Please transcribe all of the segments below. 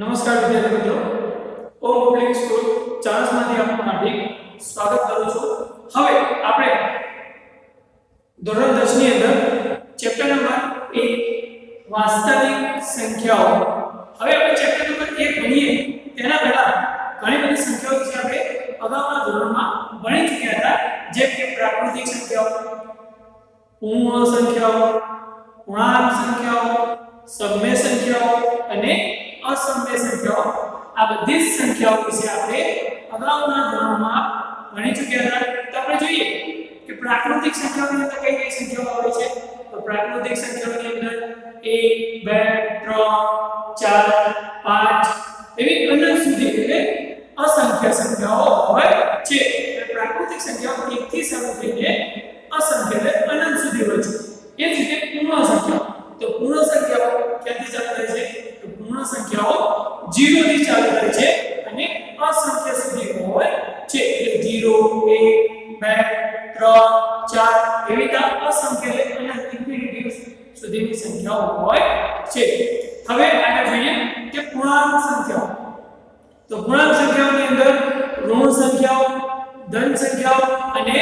નમસ્કાર વિદ્યાર્થી મિત્રો, ઓમ પબ્લિક સ્કૂલ ચાણસમાંથી આપનું હાર્દિક સ્વાગત કરું છું। હવે આપણે ધોરણ 10 ની અંદર ચેપ્ટર નંબર 1 વાસ્તવિક સંખ્યાઓ, હવે આપણે ચેપ્ટર નંબર 1 ભણીએ તેના પહેલા ઘણી બધી સંખ્યાઓ વિશે આપણે અગાઉના ધોરણમાં ભણી ચૂક્યા હતા, જેમ કે પ્રાકૃતિક સંખ્યાઓ, પૂર્ણ સંખ્યાઓ, પૂર્ણાંક સંખ્યાઓ, સમય સંખ્યાઓ અને असमय संख्याओं। आ बधी संख्याओं विषय આપણે અગાઉના ધોરણમાં ભણી ચૂક્યા હતા। તો આપણે જોઈએ કે પ્રાકૃતિક સંખ્યાઓની અંદર કઈ કઈ સંખ્યાઓ આવે છે। તો પ્રાકૃતિક સંખ્યાઓની અંદર 1 2 3 4 5 એવી અનંત સુધી એટલે અસંખ્ય સંખ્યાઓ હોય છે। એટલે પ્રાકૃતિક સંખ્યાઓ 1 થી શરૂ થઈને અસંખ્ય એટલે અનંત સુધી હોય છે। એ જ રીતે પૂર્ણ સંખ્યાઓ, તો પૂર્ણ સંખ્યાઓ ક્યાંથી ચાલુ થાય છે? पूर्ण संख्याओं 0 થી ચાલુ થાય છે અને અસંખ્ય સુધી હોય છે। એટલે 0 1 2 3 4 એવી રીતે અસંખ્ય એટલે અનંત ઇન્ફિનિટી સુધીની સંખ્યાઓ હોય છે। હવે આગળ જોઈએ કે પૂર્ણાંક સંખ્યાઓ। તો પૂર્ણાંક સંખ્યાઓની અંદર ઋણ સંખ્યાઓ, ધન સંખ્યાઓ અને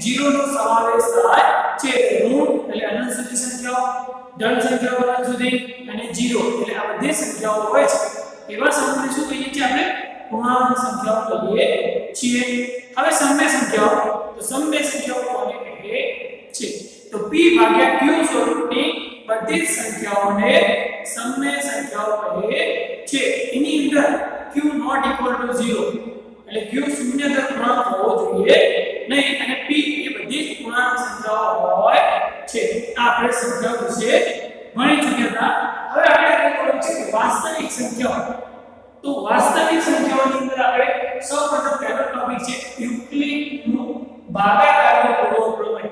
0 નો સમાવેશ થાય છે। ઋણ એટલે અનંત સુધી સંખ્યાઓ, ધન સંખ્યાઓ અનંત સુધી અને 0 એટલે આ બધી સંખ્યાઓ હોય છે। એવા સમૂહને શું કહીએ છીએ આપણે? પૂર્ણાંક સંખ્યાઓ કહીએ છીએ। હવે સમય સંખ્યાઓ, તો સમય સંખ્યાઓ કોને કહીએ છે? તો p ભાગ્યા q સ્વરૂપની બધી સંખ્યાઓને સમય સંખ્યાઓ કહીએ છે। એની અંદર q ≠ 0 એટલે q શૂન્ય દર પૂર્ણાંક હોવો જોઈએ નહીં અને p એ બધી પૂર્ણાંક સંખ્યાઓ હોય છે। આ આપણે સંખ્યાઓ વિશે ભણી ચૂક્યા હતા। હવે આપણે આગળ છે કે વાસ્તવિક સંખ્યાઓ। તો વાસ્તવિક સંખ્યાઓની અંદર આપણે સૌપ્રથમ પહેલો ટોપિક છે યુક્લિડનું ભાગાકારનો પૂર્વ પ્રમેય।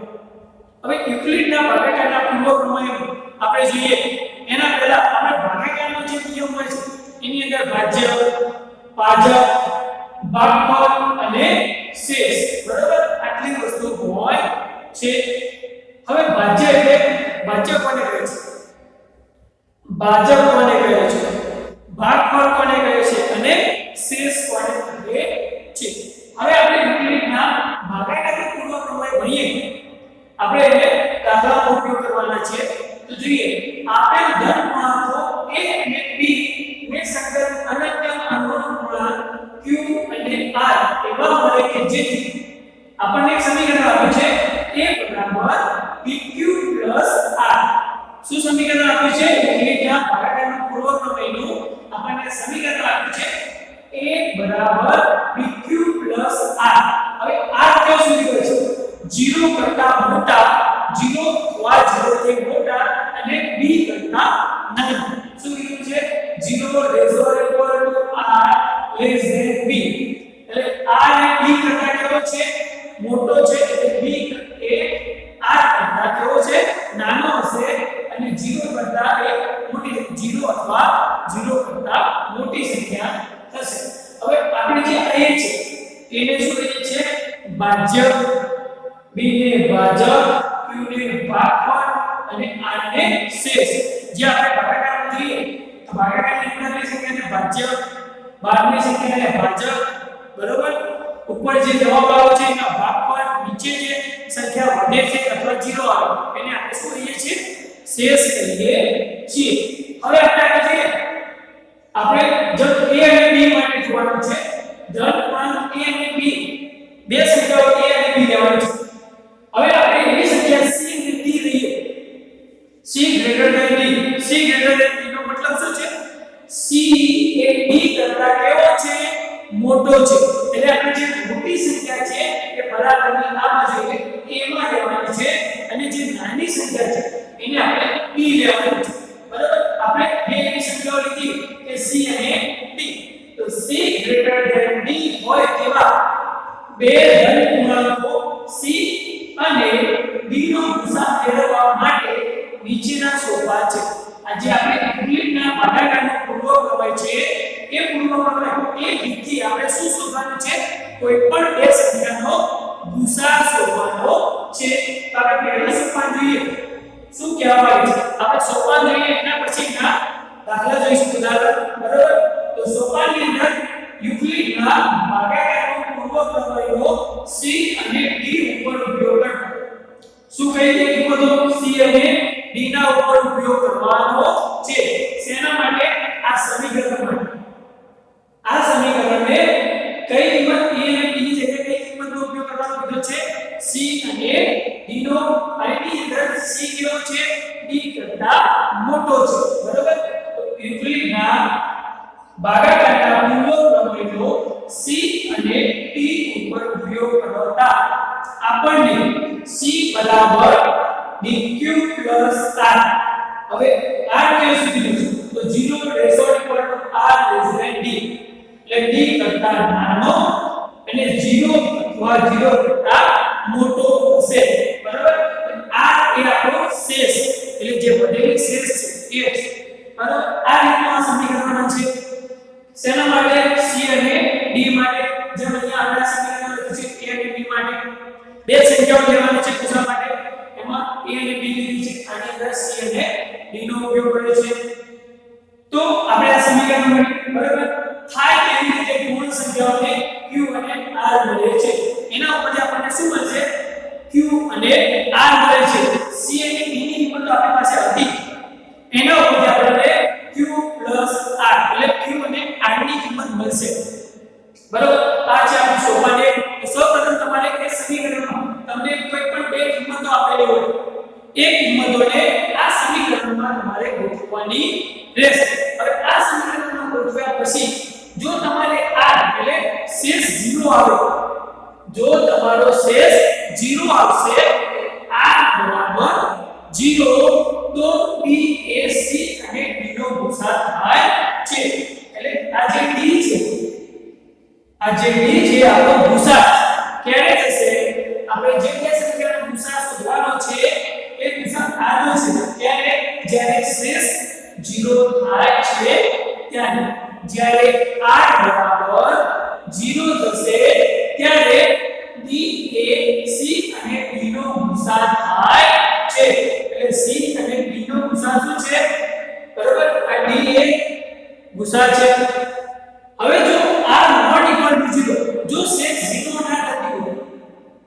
હવે યુક્લિડના ભાગાકારના પૂર્વ પ્રમેય આપણે જોઈએ એના પહેલા આપણે ભાગાકારનો જે નિયમ હોય છે એની અંદર ભાજ્ય, ભાજક, ભાગફળ અને શેષ, બરાબર આટલી વસ્તુ હોય છે। હવે ભાજ્ય એટલે ભાજ્ય કોને કહે છે? ભાજક કોને કહે છે? ભાગફળ કોને કહે છે? અને શેષ કોને કહે છે? હવે આપણે યુક્લિડના ભાગાકારના પૂર્વ પ્રમેય ભણીએ, આપણે એને દાખલાનો ઉપયોગ કરવાના છે। તો જોઈએ આપેલ ધન પૂર્ણાંકો a અને b ને સંકલન અનન્ય અનુરૂપ પૂર્ણાંક q અને r એવા મળે કે જેથી આપણને એક સમીકરણ આપ્યું છે a pq r। શું સમીકરણ આપ્યું છે? યુક્લિડના ભાગાકારના પૂર્વ પ્રમેયનું આપણને સમીકરણ આપ્યું છે a pq r। હવે r ક્યાં સુધી હોય છે? 0 કરતા મોટા, 0 અથવા 0 થી મોટા અને b કરતા નાના। શું કીધું છે? 0 ≤ r less b, એટલે r એ b કરતા કેવો છે? મોટો છે, એટલે b એ r કરતા કેવો છે? નાનો હશે અને 0 કરતા એ મોટી, 0 અથવા 0 કરતા મોટી સંખ્યા થશે। હવે આપણે જે a છે એને શું કહીએ છીએ? ભાજ્ય, b ને ભાજક, q ને ભાગફળ અને r ને શેષ। જે આપણે ભાગાકારમાં જોઈએ તો ભાગાકારની અંદરની સંખ્યાને ભાજ્ય, બહારની સંખ્યાને ભાજક, બરોબર, ઉપર જે જવાબ આવે છે એના ભાગફળ, નીચે જે સંખ્યા વધે છે અથવા 0 આવે એને આપણે શું કહીએ છીએ? શેષ કહીએ છીએ। હવે આપણે આગળ જોઈએ, આપણે જો a અને b માટે જોવાનું છે, ધન પૂર્ણાંક a અને b, બે સંખ્યાઓ a અને b લેવાની છે। હવે આપણે એવી સંખ્યા c અને d લઈએ, c greater than d। c greater than d નો મતલબ શું છે? c એ d કરતા કેવો છે? મોટો છે। એટલે આપણે જે મોટી સંખ્યા છે એ બરાબરની આ બાજુ a માં લેવાની છે અને જે નાની સંખ્યા છે એને આપણે b લેવાની છે, બરાબર। આપણે બે એવી સંખ્યાઓ લીધી કે c અને d। તો c ગ્રેટર ધેન d હોય તેવા બે ધન પૂર્ણાંકો c અને d નો ગુસા મેળવવા માટે નીચેના સોપા છે। આજે આપણે યુક્લિડના ભાગાકારનો પૂર્વ પ્રમેય છે એ પૂર્વ પ્રમેય એ રીતથી આપણે શું શોધવાનું છે? કોઈ પણ બે સંખ્યાનો ગુસા શોધવાનો છે। તો આપણે પહેલા સોપાન જોઈએ શું કહેવામાં આવે છે। આપણે સોપાન જોઈએ એના પછી ના દાખલા જોઈશું, ઉદાહરણ, બરાબર। તો તો સોપાનની અંદર યુક્લિડના ભાગાકારનો પૂર્વપ્રમેયનો C અને D ઉપર ઉપયોગ કરવો. શું કહી દે કિંમતો C અને D ના ઉપર ઉપયોગ કરવાનો છે. શેના માટે? આ સમીકરણ માટે. આ સમીકરણને કઈ કિંમત A અને D ની જગ્યાએ કઈ કિંમતનો ઉપયોગ કરવાનો કીધો છે? C અને D નો. અને ની અંદર C કેવો છે? D કરતા મોટો છે. બરાબર? તો યુક્લિડના ભાગાકારના પૂર્વપ્રમેયનો C અને D ઉપર ઉપયોગ કરતા આપણને C બરાબર dq r. હવે r કેવું સુધી તો 0 r d એટલે d કરતા નાનો અને 0 અથવા 0 કરતા મોટો હશે. બરાબર? r એ આપણો શેષ એટલે જે વધેલી શેષ છે એ છે. બરાબર? આ રીતના સમીકરણ છે. શેના માટે? C અને D માટે. જેમ અહીંયા આપણા સમીકરણ લખ્યું છે A અને B માટે. બે સંખ્યાઓ લેવાની છે પૂછવા માટે. એમાં A અને B લીધી છે. આની અંદર C અને D નો ઉપયોગ કર્યો છે. તો આપણે આ સમીકરણ બરાબર થાય કેવી રીતે પૂર્ણ સંખ્યાઓને Q અને R મળે છે. એના ઉપરથી આપણને શું મળશે? Q અને R મળે છે. C અને D ની કિંમત તો આપણી પાસે હતી. એના ઉપરથી આપણને Q R એટલે Q અને R ની કિંમત મળશે. બરાબર? આ છે આપણું સોપાન. સૌપ્રથમ તમારે એ સમીકરણમાં તમને કોઈ પણ બે કિંમતો આપેલી હોય એ કિંમતોને આ સમીકરણમાં તમારે ગોઠવવાની રહેશે. હવે આ સમીકરણમાં ગોઠવ્યા પછી જો તમારે r એટલે શેષ 0 આવે, જો તમારો શેષ 0 આવશે r બરાબર 0 તો d એ c અને d નો ગુસા થાય છે. એટલે આ જે d છે, આ જે d છે આપણો ગુસા ક્યારે થશે? આપણે જે કે સમીકરણ ગુસા શોધવાનો છે એ ગુસા આનો છે. ક્યારે? જ્યારે શેષ 0 થાય છે ત્યારે. જ્યારે r બરાબર 0 થશે ત્યારે d એ c અને d નો ગુસા થાય છે. એટલે c અને d નો ગુસા શું છે? બરાબર? આ d એ ગુસા છે. હવે જો r not equal to 0, જો શેષ 0 ના થતી હોય,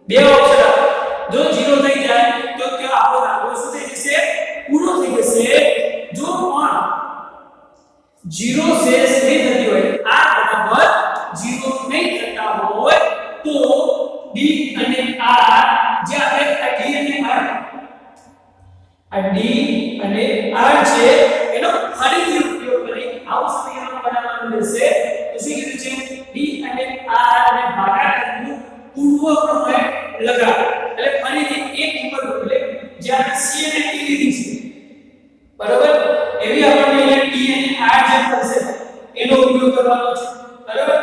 બે ઓપ્શન આપો. જો 0 થઈ જાય તો કે આપણો દાખલો શું થઈ જશે? પૂરો થઈ જશે. જો પણ 0 શેષ નહીં થતી હોય, r બરાબર 0 નહીં થતા હોય તો d અને r જે આપણે આ d અને r છે એનો ફરીથી ઉપયોગ કરી આવું સમીકરણ બનાવવાનું રહેશે. તો શું કીધું છે? d અને r ને ભાગાકારનું પૂર્વપ્રમેય લગાવો. એટલે ફરીથી એક કિંમત એટલે જે આપણે c અને d લીધી છે, બરાબર, એવી આપણને અહીંયા d અને r જે મળશે એનો ઉપયોગ કરવાનો છે. બરાબર?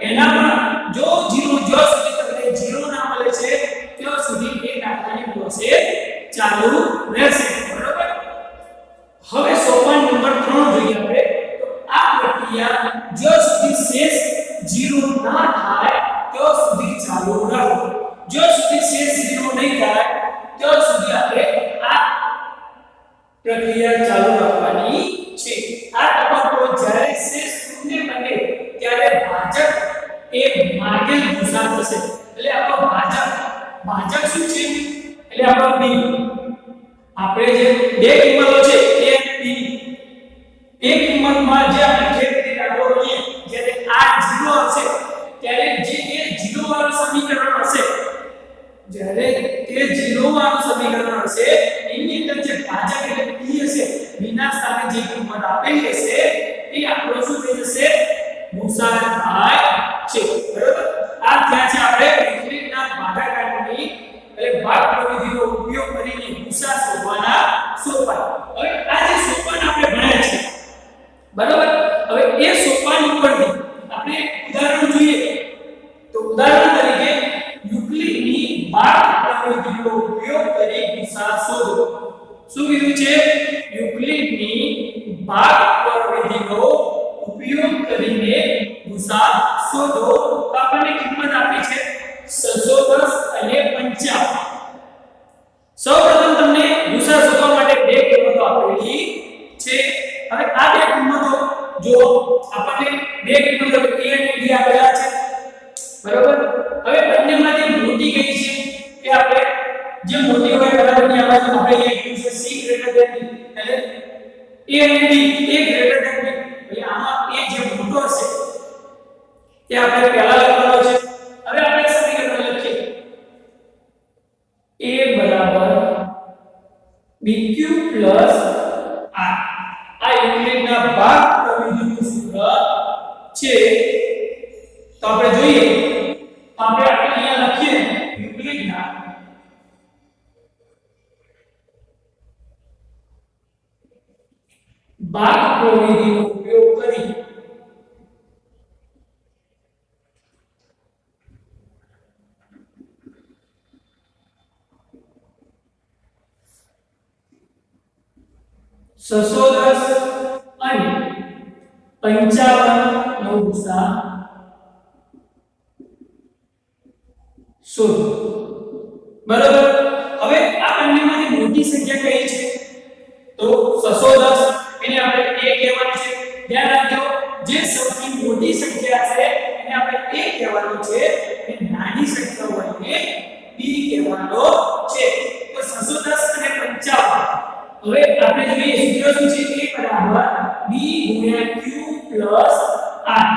એનામાં જો 0 જો સુધી તમને 0 ના મળે છે ત્યાં સુધી એ દાખલાની પ્રોસેસ ચાલુ રહેશે. બરાબર? હવે સોપાન નંબર 3 જોઈએ આપણે. તો આ પ્રક્રિયા જ્યાં સુધી શેષ 0 ના થાય ત્યાં સુધી ચાલુ રાખો. જ્યાં સુધી શેષ 0 નહીં થાય ત્યાં સુધી આપણે આ પ્રક્રિયા ચાલુ રાખવાની છે. આ તબક્કો જ્યારે શેષ શૂન્ય બને ત્યારે ભાજક એ માગેલ ગુસા થશે. એટલે આપણો ભાજક શું છે? એટલે આપણો b. આપણે જે બે કિંમતો છે a અને b, એક કિંમતમાં જે આપણે ખેતી દાખલો લઈએ જ્યારે r 0 હશે ત્યારે જે એ 0 વાળું સમીકરણ હશે, જ્યારે તે 0 વાળું સમીકરણ હશે એની અંદર જે ભાજક એટલે b હશે, b ના સ્થાને જે કિંમત આપેલી હશે એ આપણો શું થઈ જશે? ગુસા થાય છે. બરાબર? આ ત્યાં છે આપણે યુક્લિડના ભાગાકારની એટલે ભાગ પ્રવિધિનો ઉપયોગ કરીને ગુસા શોધવાના સોપાન. હવે આ જે સોપાન આપણે ભણ્યા છે, બરાબર, હવે એ સોપાન ઉપરથી આપણે ઉદાહરણ જોઈએ. તો ઉદાહરણ તરીકે યુક્લિડની ભાગ પ્રવિધિનો ઉપયોગ કરી ગુસા શોધો. શું કીધું છે? યુક્લિડની ભાગ પ્રવિધિનો ઉપયોગ કરીને ગુસા શોધો. તો આપણને કિંમત આપી છે 610 અને 55. સૌપ્રથમ તમને ગુસા શોધવા માટે બે કિંમતો આપેલી છે. હવે આ બે કિંમતો જો આપણને બે કિંમતો a અને b આપેલા છે બરોબર હવે બંનેમાંથી મોટી કઈ છે એ આપણે જે મોટી હોય બરાબરની આ બાજુ આપણે લખીએ છે c ગ્રેટર ધેન b એટલે a અને b a greater than b એટલે આમાં a જે મોટો હશે તે આપણે પહેલા લખવાનો છે હવે આપણે સમીકરણ લખીએ a બરાબર bq r આ યુક્લિડના ભાગ પ્રવિધિનું સૂત્ર છે તો આપણે જોઈએ તો આપણે અહીંયા લખીએ યુક્લિડના ભાગ પ્રવિધિનો ઉપયોગ કરી સસોદસ અને 55 નો ગુસા શોધો બરાબર હવે આ બંનેમાંથી મોટી સંખ્યા કઈ છે તો 610 એને આપણે a કહેવાનું છે ધ્યાન રાખજો જે સૌથી મોટી સંખ્યા છે એને આપણે a કહેવાનું છે અને નાની સંખ્યા હોય એને b કહેવાનો છે તો 610 અને 55 હવે આપણે જોઈએ સૂત્ર શું છે a બરાબર b ગુણ્યા q પ્લસ r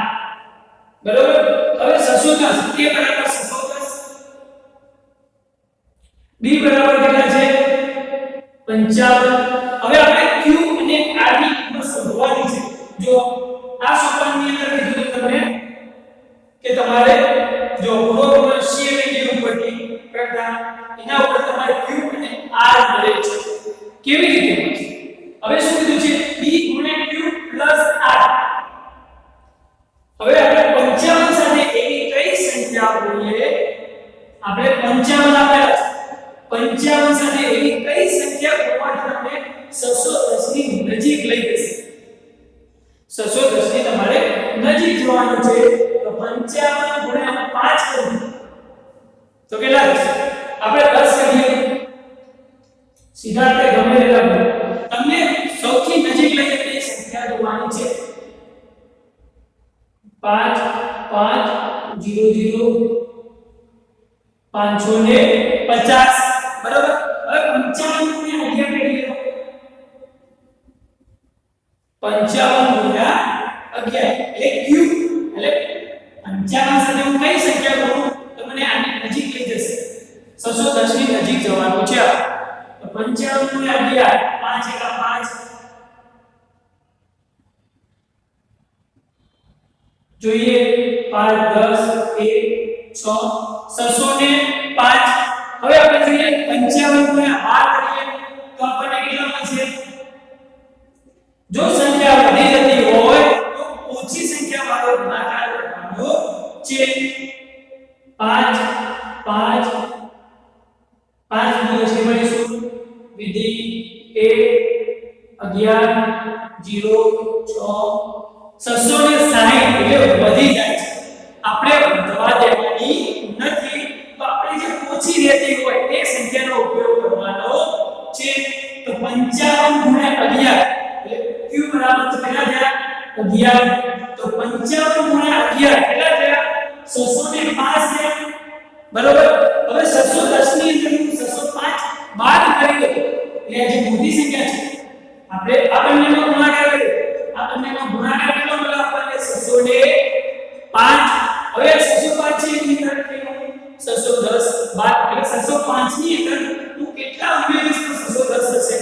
બરાબર હવે 610 a બરાબર 610 b બરાબર કેટલા છે 55 હવે આપણે q અને r ની કિંમત શોધવાની છે જો આ સોપાનની અંદર કીધું તમને કે તમારે જો પૂર્વપૂર્વ c અને d ઉપરથી કરતા એના ઉપર તમારે q અને r મળે છે કેવી રીતે મળશે હવે શું કીધું છે b ગુણ્યા q પ્લસ r હવે આપણે 55 સાથે એવી કઈ સંખ્યા બોલીએ આપણે 55 આપેલા છે 55 સાથે એવી કઈ સંખ્યા બોલવાથી તમને 610 ની નજીક લઈ જશે 610 ની તમારે નજીક જવાનું છે તો 55 ગુણ્યા 5 કરીએ તો કેટલા થશે આપણે 10 કરીએ સીધા તે ગમે તે લખો તમને સૌથી નજીક લઈ જતી સંખ્યા જોવાની છે 5 5 0 0 550 બરાબર હવે 55 ગુણ્યા 11 કરી લો 55 ગુણ્યા 11 એટલે q એટલે 55 સાથે હું કઈ સંખ્યા બોલું તો મને આની નજીક લઈ જશે 610 ની નજીક જવાનું છે 55 ગુણ્યા 11 5 એકા 5 જોઈએ 5 10 1 6 605 હવે આપણે જોઈએ 55 ગુણ્યા 12 કરીએ તો આપણને કેટલા મળશે જો સંખ્યા વધી જતી હોય તો ઓછી સંખ્યા વાળો ગુણાકાર કરવાનો છે 5 5 5 દિવસની મળીશું વિધિ 1 11 0 6 660 એટલે વધી જાય છે આપણે વધવા દેવાની નથી તો આપણે જે ઓછી રહેતી હોય એ સંખ્યાનો ઉપયોગ કરવાનો છે તો 55 ગુણ્યા 11 એટલે q બરાબર કેટલા થયા 11 તો 55 ગુણ્યા 11 કેટલા થયા 605 થયા બરોબર હવે 610 ની અંદર 605 બાદ કરી દો એટલે જે મોટી સંખ્યા છે આપણે આ બંનેનો ગુણાકાર કરીએ આ બંનેનો ગુણાકાર કેટલો મળે આપણને 605 હવે 605 છે એની અંદર કેટલું 610 બાદ એટલે 605 ની અંદર તું કેટલા ઉમેરીશ તો 610 થશે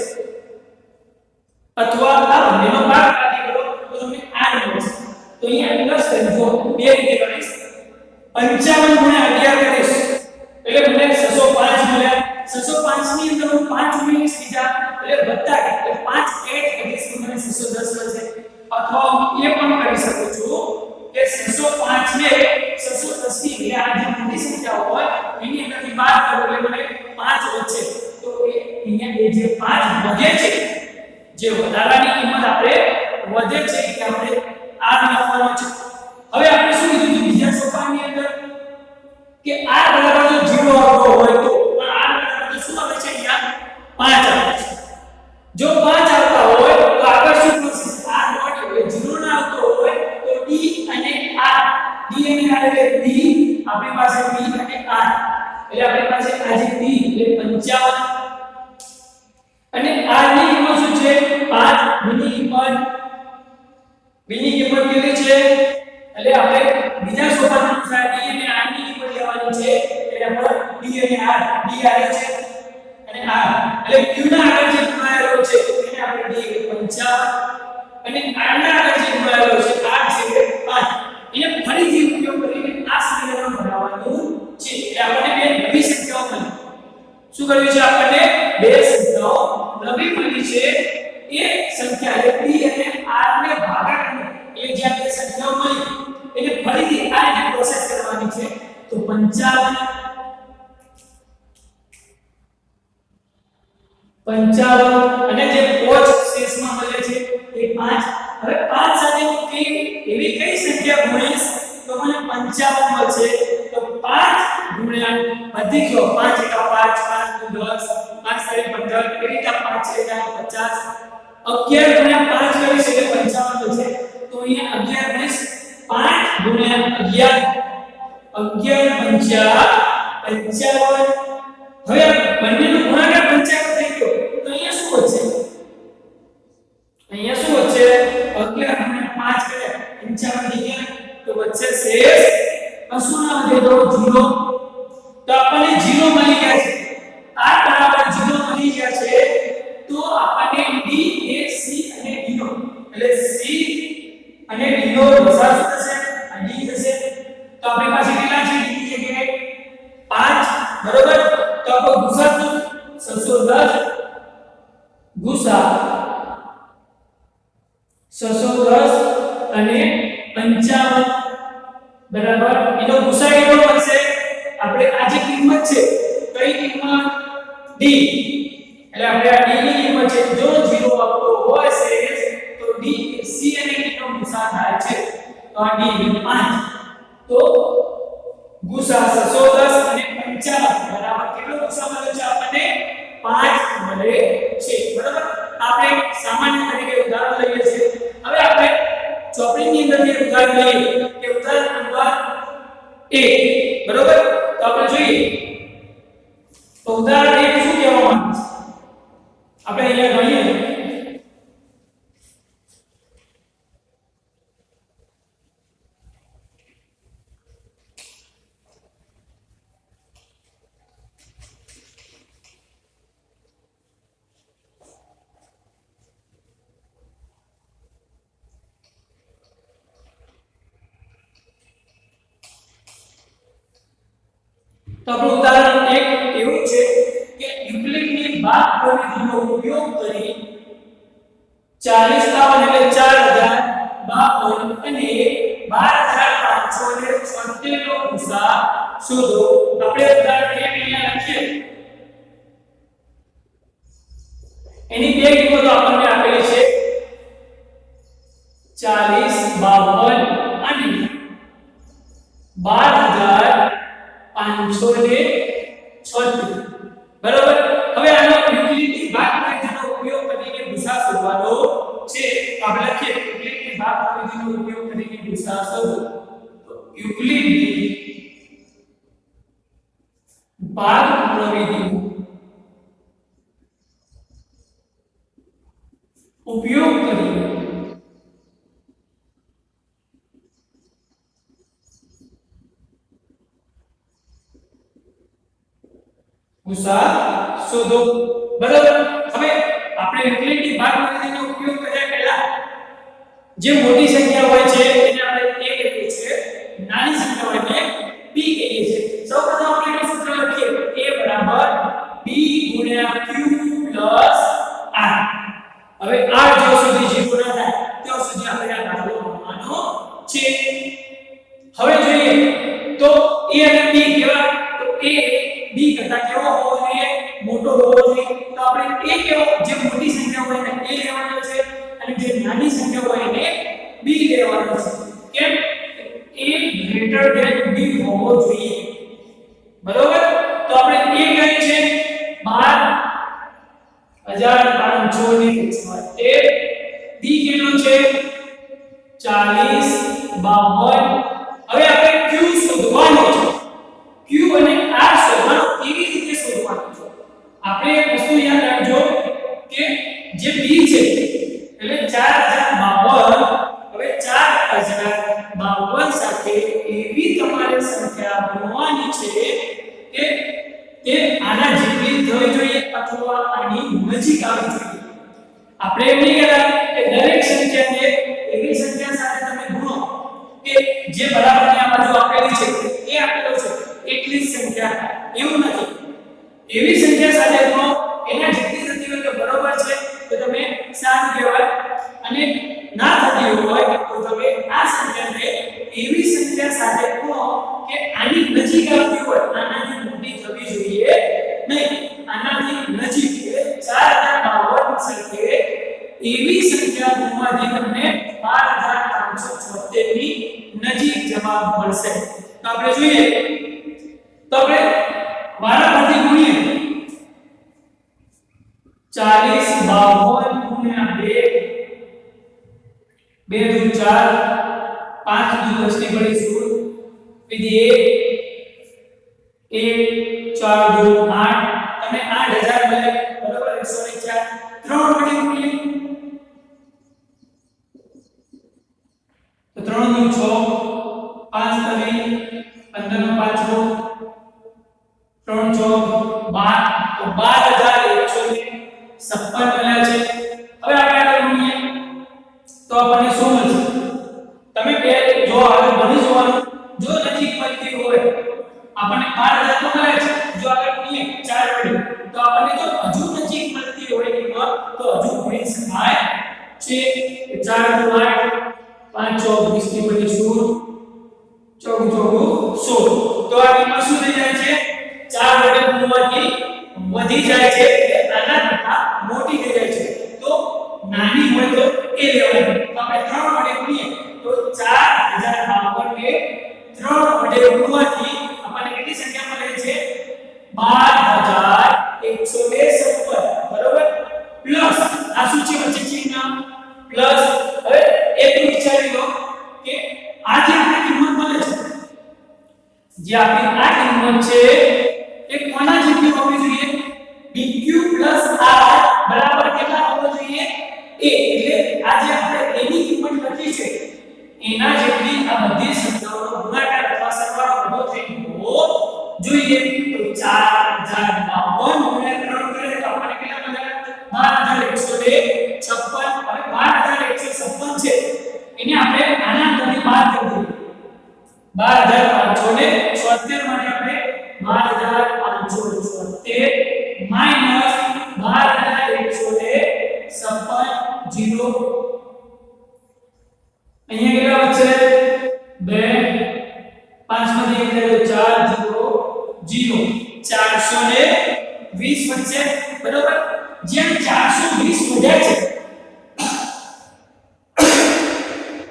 અથવા આ બંનેનો ભાગ કાઢી કરો તો તમને આ મળશે તો અહીંયા પ્લસ કરી દો બે રીતે કરીશ 55 ગુણ્યા 11 કરીશ એટલે મને 605 મળ્યા 605 ની અંદર હું 5 ઉમેરીશ બીજા એટલે વત્તા એટલે 5 એડ કરીશ તો મને 610 મળશે અથવા હું એ પણ કરી શકું છું કે 605 ને 610 ની એટલે આ જે મોટી સંખ્યા હોય એની અંદરથી બાદ કરો એટલે મને 5 વધશે તો અહીંયા એ જે 5 વધે છે જે વધારાની કિંમત આપણે વધે છે કે આપણે r લખવાનો છે હવે આપણે શું કીધું બીજા સોપાનની અંદર કે r બરાબર જો 0 આવતો હોય તો પણ r બરાબર શું આવે છે અહીંયા 5 આવે છે જો 5 આવતા હોય તો આગળ શું પ્રોસેસ r નોટ એટલે 0 ના આવતો ડી અને આર એટલે ડી આપણી પાસે બી અને આર એટલે આપણી પાસે આ જે ડી એટલે 55 અને આર ની કિંમત શું છે 5 બી ની કિંમત કેટલી છે એટલે આપણે બીજા સોપાન અનુસાર ડી અને આર ની કિંમત લેવાની છે એટલે આપણે ડી અને આર ડી આવે છે અને આર એટલે ક્યુ ના આગળ જે ગુણાયેલો છે એને આપણે ડી 55 અને આર ના આગળ જે ગુણાયેલો છે આર છે 5 એને ફરીથી ઉપયોગ કરીને આ સમીકરણ બનાવવાનું છે એટલે આપણને બે નવી સંખ્યાઓ મળી શું કર્યું છે આપણને બે સંખ્યાઓ નવી મળી છે એ સંખ્યા એટલે p અને r ને ભાગાકાર એ જે બે સંખ્યાઓ મળી એને ફરીથી આ રીતે પ્રોસેસ કરવાની છે તો 55 અને જે પોચ શેષમાં મળે છે એ 5 હવે 5 સાથે હું એવી કઈ સંખ્યા ગુણીશ તો મને 55 મળશે તો 5 ગુણ્યા વધી ગયો 5 એકા 5 5 10 5 તારી 15 એવી રીતે 5 છે એટલે 50 11 ગુણ્યા 5 કરીશ એટલે 55 મળશે તો અહીંયા 11 ગણીશ 5 ગુણ્યા 11 11 55 હવે બંનેનો ગુણાકાર 55 થઈ ગયો તો અહીંયા શું વધશે 11 ગુણ્યા 5 કરે 55 થઈ ગયા તો વચ્ચે શેષ કશું ના વધે તો 0 તો આપણને 0 મળી ગયા છે r બરાબર 0 મળી ગયા છે તો આપણને d a c અને d નો એટલે c અને d નો ગુસાઅ થશે આ d થશે તો આપણી પાસે કેટલા છે d ની જગ્યાએ 5 બરોબર તો આપણો ગુસાઅ 610 ગુસાઅ 610 અને 55 બરાબર એનો ગુસાઅ કેટલો બનશે આપણે આ જે કિંમત છે કઈ કિંમત d એટલે આપણે આ d ની કિંમત છે જો 0 આપતો હોય છે તો d c અને d નો ગુસાઅ થાય છે તો આ d ની 5 તો ગુસાઅ 610 અને 55 બરાબર કેટલો ગુસાઅ મળે છે આપણને 5 મળે છે બરાબર આપણે સામાન્ય તરીકે ઉદાહરણ લઈએ છીએ હવે આપણે ચોપડીની અંદર જે ઉદાહરણ લઈએ કે ઉદાહરણ નંબર 1 બરોબર તો આપણે જોઈએ તો ઉદાહરણ 1 શું કહેવા માંગે છે આપણે અહીંયા ગણીએ તો આપણું ઉદાહરણ 1 એવું છે કે યુક્લિડની બાદ પ્રવિધિનો ઉપયોગ કરી 40 52 એટલે 4052 અને 12576 નો ગુસાઅ શોધો આપણે ઉદાહરણ 1 અહીંયા લખીએ એની બે કિંમતો આપણને આપેલી છે 40 52 અને 12576 બરાબર હવે આનો યુક્લિડની ભાગપ્રવિધિનો ઉપયોગ કરીને ગુસાઅ શોધવાનો છે આપણે લખીએ યુક્લિડની ભાગપ્રવિધિનો ઉપયોગ કરીને ગુસાઅ શોધો તો યુક્લિડની ભાગપ્રવિધિનો ઉપયોગ કરીને ગુસાઅ શોધો બરાબર હવે આપણે યુક્લિડની ભાગપ્રવિધિનો ઉપયોગ કર્યા પહેલા જે મોટી સંખ્યા હોય છે એને આપણે a કહીએ છીએ નાની સંખ્યા હોય એને b કહીએ છીએ સૌપ્રથમ આપણે એક સૂત્ર લખીએ a b q r હવે r જ્યાં સુધી 0 ના થાય ત્યાં સુધી આપણે આ દાખલો ગણવાનો છે હવે જોઈએ તો a અને b કેવા તો a b કરતા કેવો હોવો જોઈએ મોટો હોવો જોઈએ તો આપણે a કેવો જે મોટી સંખ્યા હોય એને a લેવાનો છે અને જે નાની સંખ્યા હોય એને b લેવાનો છે કેમ a b હોવો જોઈએ બરોબર તો આપણે a કહીએ છે 12576 b કેટલો છે 40 52 હવે આપણે q શોધવાનો છે q અને r શોધવાનો કેવી રીતે શોધવાનો છે આપણે એક વસ્તુ યાદ રાખજો કે જે b છે એટલે 4052 હવે 4052 સાથે એવી તમારે સંખ્યા ગુણવાની છે કે તે આના જેટલી થવી જોઈએ અથવા આની નજીક આવવી જોઈએ આપણે એમ નહીં કહેતા કે દરેક સંખ્યાને એવી સંખ્યા સાથે તમે ગુણો કે જે બરાબરની આ બાજુ આપેલી છે એ આપેલો છે એટલી જ સંખ્યા એવું નથી એવી સંખ્યા સાથે ગુણો એના જેટલી થતી હોય તો બરોબર છે તો તમે સારું કહેવાય અને ના થતી હોય તો તમે આ સંખ્યાને એવી સંખ્યા સાથે ગુણો કે આની નજીક આવતી હોય આનાથી મોટી થવી જોઈએ નહીં આનાથી નજીક એટલે 4052 સાથે એવી સંખ્યા ગુણવાથી તમને 12576 ની નજીક જવાબ મળશે તો આપણે જોઈએ તો આપણે વારાફરતી ગુણીએ 4052 ગુણ્યા 2 2 દુ 4 5 દુ 10 ની બળી 16 વિધિ 1 4 દુ 8 તમે 8000 મળે બરોબર 104 ત્રણ વડે ગુણીએ તો 3 દુ 6 5 તરી 15 નો 5 નો 3 4 12 તો 12156 મળ્યા છે હવે આપણે આગળ ગુણીએ તો આપણને શું મળશે તમે બે જો આગળ ભણી જોવાનું જો નજીક મળતી હોય આપણને 12000 તો મળે છે જો આગળ ગુણીએ 4 વડે તો આપણને જો હજુ નજીક મળતી હોય તો હજુ ગુણી શકાય છે 4 દુ 8 5 4 20 ની બધી 16 4 16 તો આ કિંમત શું થઈ જાય છે 4 વડે ગુણવાથી વધી જાય છે એટલે આના કરતા મોટી થઈ જાય છે તો નાની હોય તો એ લેવાની તો આપણે 3 વડે ગુણીએ તો 4052 ને 3 વડે ગુણવાથી આપણને કેટલી સંખ્યા મળે છે 12156 બરોબર પ્લસ આ શું છે વચ્ચે ચિહ્ન પ્લસ હવે એટલું વિચારી લો કે આ જે આપણી કિંમત મળે છે જે આપણી આ કિંમત છે એ કોના જેટલી હોવી જોઈએ bq r બરાબર કેટલા હોવો જોઈએ a એટલે આ જે આપણે a ની કિંમત લખી છે એના જેટલી આ બધી સંખ્યાઓનો ગુણાકાર અથવા સરવાળો બધો થઈ હોવો જોઈએ તો 4052 ગુણ્યા 3 કરે તો આપણને કેટલા મળે 12156 હવે 12156 છે એને આપણે આના અંતરની બાદ કરી દઈએ 12576 માટે આપણે 12576 માઈનસ 12156 0 અહીંયા કેટલા વધશે 2 5 માંથી 1 લે તો 4 0 0 420 વધશે બરોબર જેમ 420 વધ્યા છે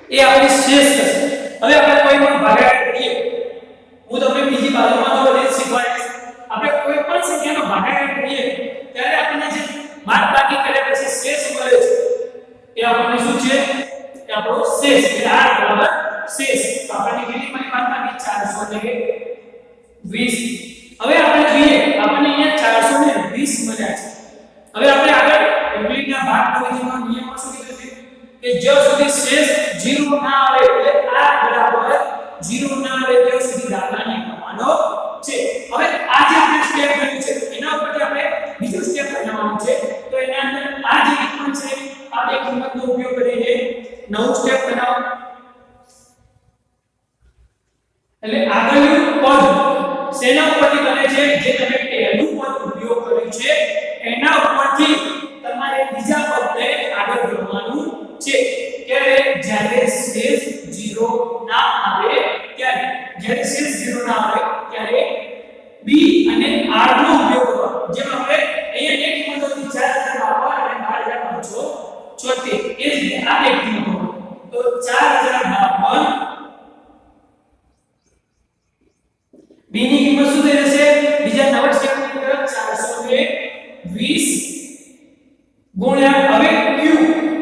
એ આપણે શેષ થશે હવે આપણે કોઈ પણ ભાગાકાર કરીએ હું તમને બીજી બાજુમાં તો રીત શીખવાડીશ આપણે કોઈ પણ સંખ્યાનો ભાગાકાર કરીએ ત્યારે આપણને જે બાદબાકી કર્યા પછી શેષ મળે છે એ આપણને શું છે કે આપણો શેષ એટલે r બરાબર શેષ તો આપણને કેટલી મળી બાદબાકી 420 હવે આપણે જોઈએ આપણને અહીંયા 420 મળ્યા છે હવે આપણે આગળ યુક્લિડના ભાગપ્રવિધિનો નિયમમાં શું કીધું છે કે જ્યાં સુધી શેષ 0 ના આવે એટલે r બરાબર 0 ના આવે ત્યાં સુધી દાખલાને ગણવાનો છે હવે આ જે આપણે સ્ટેપ કર્યું છે એના ઉપરથી આપણે બીજું સ્ટેપ બનાવવાનું છે તો એના અંદર આ જે કિંમત છે આ બે કિંમતનો ઉપયોગ કરીને નવું સ્ટેપ બનાવો એટલે આગળનું પદ શેના ઉપરથી બને છે જે તમે પહેલું પદ ઉપયોગ કર્યું છે એના ઉપરથી તમારે બીજા પદને આગળ વધવાનું છે ત્યારે જ્યારે શેષ 0 ના આવે ત્યારે જ્યારે શેષ 0 ના આવે ત્યારે b અને r નો ઉપયોગ કરો જેમ આપણે અહીંયા એક કિંમત હતી 4052 અને 12576 એ જ રીતે આ બે કિંમતો તો 4052 b ની કિંમત શું થઈ જશે બીજા નવા સ્ટેપની અંદર 420 ગુણ્યા હવે q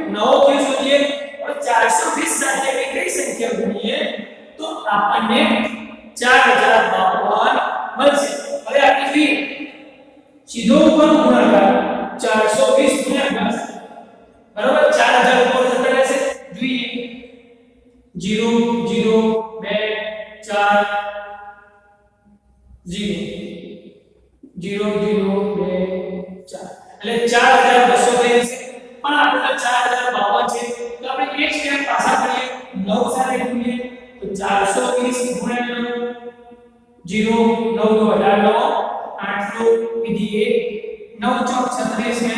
નવો q શોધીએ હવે 420 સાથે કઈ સંખ્યા ગુણીએ તો આપણને 4052 મળશે. હવે આપણે જોઈએ સીધો ઉપર ગુણાકાર 420 ગુણ્યા 10 બરાબર 4000 ઉપર જતા રહેશે. જોઈએ 0 0 2 4 0 0 0 2 4 એટલે 4200 થઈ જશે. પણ આપણે 4052 છે તો આપણે એક સ્ટેપ પાછા કરીએ 9 સાથે ગુણીએ તો 420 ગુણ્યા 9 0 9 18 8 વિધિ 9 ચોક 36 ને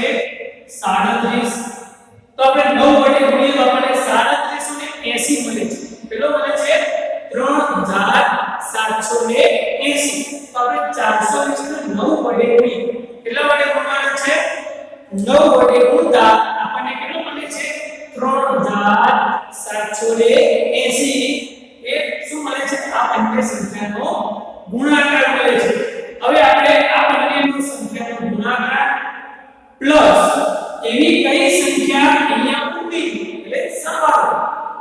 37 તો આપણે 9 વડે ગુણીએ તો આપણને 3780 મળે છે. પેલો મળે છે 3780. તો આપણે 420 ને 9 વડે ગુણીએ કેટલા વડે ગુણવાનું છે 9 વડે ગુણતા આપણને કેટલો મળે છે 3780 એ શું મળે છે આ બંને સંખ્યાનો ગુણાકાર મળે છે. હવે આપણે આ બંનેનો સંખ્યાનો ગુણાકાર પ્લસ એવી કઈ સંખ્યા અહીંયા ઉમેરી એટલે સરવાળો